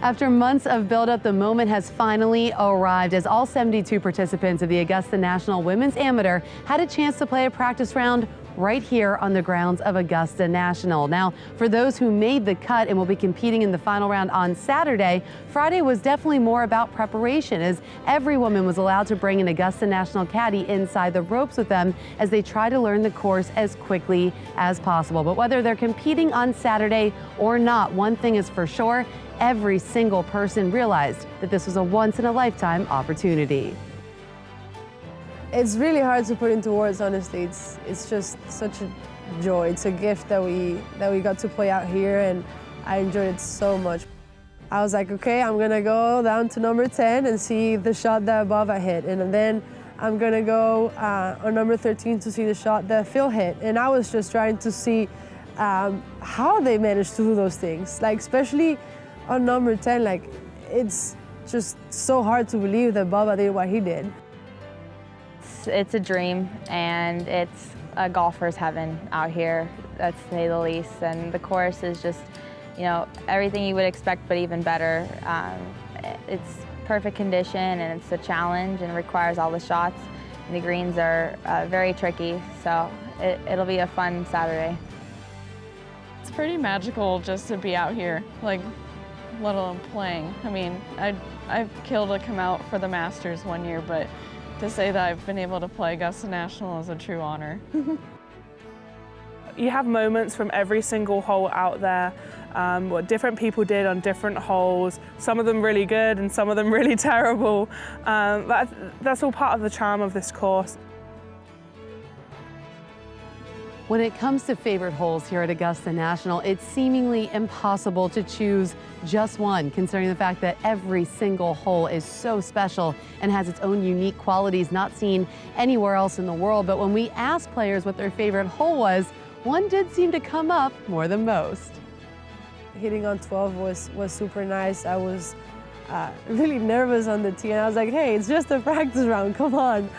After months of buildup, the moment has finally arrived as all 72 participants of the Augusta National Women's Amateur had a chance to play a practice round right here on the grounds of Augusta National. Now, for those who made the cut and will be competing in the final round on Saturday, Friday was definitely more about preparation, as every woman was allowed to bring an Augusta National caddy inside the ropes with them as they try to learn the course as quickly as possible. But whether they're competing on Saturday or not, one thing is for sure, every single person realized that this was a once-in-a-lifetime opportunity. It's really hard to put into words, honestly. It's just such a joy. It's a gift that we got to play out here, and I enjoyed it so much. I was like, okay, I'm gonna go down to number 10 and see the shot that Bava hit, and then I'm gonna go on number 13 to see the shot that Phil hit. And I was just trying to see how they managed to do those things. Like, especially on number 10, like, it's just so hard to believe that Bava did what he did. It's a dream, and it's a golfer's heaven out here, that's to say the least. And the course is just, you know, everything you would expect, but even better. It's perfect condition, and it's a challenge, and requires all the shots. And the greens are very tricky, so it'll be a fun Saturday. It's pretty magical just to be out here, like, let alone playing. I mean, I've killed to come out for the Masters one year, but to say that I've been able to play Augusta National is a true honor. You have moments from every single hole out there, what different people did on different holes, some of them really good and some of them really terrible. That's all part of the charm of this course. When it comes to favorite holes here at Augusta National, it's seemingly impossible to choose just one, considering the fact that every single hole is so special and has its own unique qualities not seen anywhere else in the world. But when we asked players what their favorite hole was, one did seem to come up more than most. Hitting on 12 was super nice. I was really nervous on the tee, and I was like, hey, it's just a practice round, come on.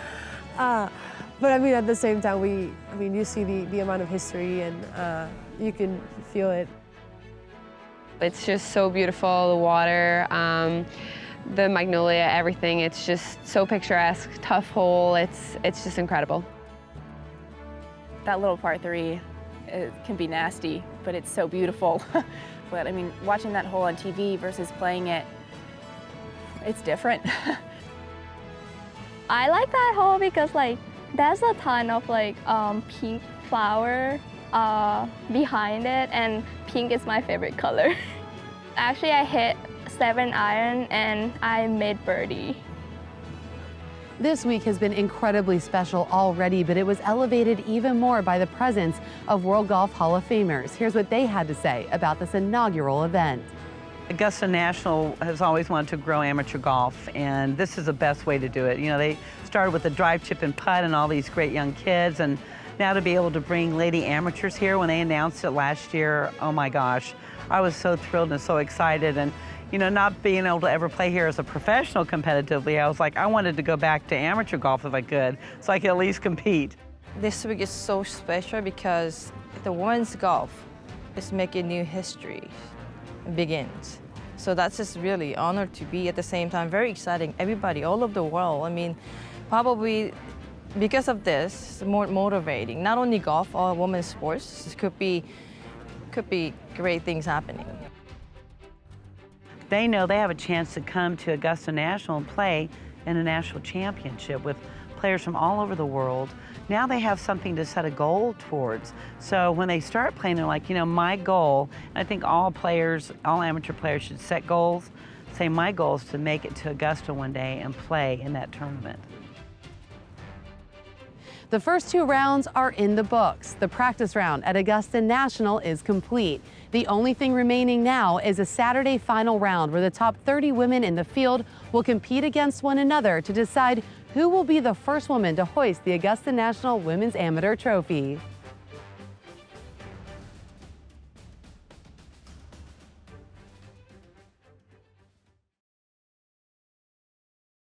But I mean, at the same time, you see the amount of history, and you can feel it. It's just so beautiful, the water, the magnolia, everything. It's just so picturesque, tough hole. It's just incredible. That little par 3, it can be nasty, but it's so beautiful. But I mean, watching that hole on TV versus playing it, it's different. I like that hole because, like, there's a ton of, like, pink flower behind it, and pink is my favorite color. Actually, I hit 7-iron and I made birdie. This week has been incredibly special already, but it was elevated even more by the presence of World Golf Hall of Famers. Here's what they had to say about this inaugural event. Augusta National has always wanted to grow amateur golf, and this is the best way to do it. You know, they started with the drive, chip, and putt and all these great young kids, and now to be able to bring lady amateurs here when they announced it last year, oh my gosh, I was so thrilled and so excited. And you know, not being able to ever play here as a professional competitively, I was like, I wanted to go back to amateur golf if I could, so I could at least compete. This week is so special because the women's golf is making new history begins. So that's just really honored to be, at the same time very exciting. Everybody all over the world, I mean, probably because of this, it's more motivating. Not only golf, all women's sports, it could be great things happening. They know they have a chance to come to Augusta National and play in a national championship with players from all over the world. Now they have something to set a goal towards. So when they start playing, they're like, you know, my goal, and I think all players, all amateur players should set goals, say my goal is to make it to Augusta one day and play in that tournament. The first 2 rounds are in the books. The practice round at Augusta National is complete. The only thing remaining now is a Saturday final round where the top 30 women in the field will compete against one another to decide who will be the first woman to hoist the Augusta National Women's Amateur Trophy.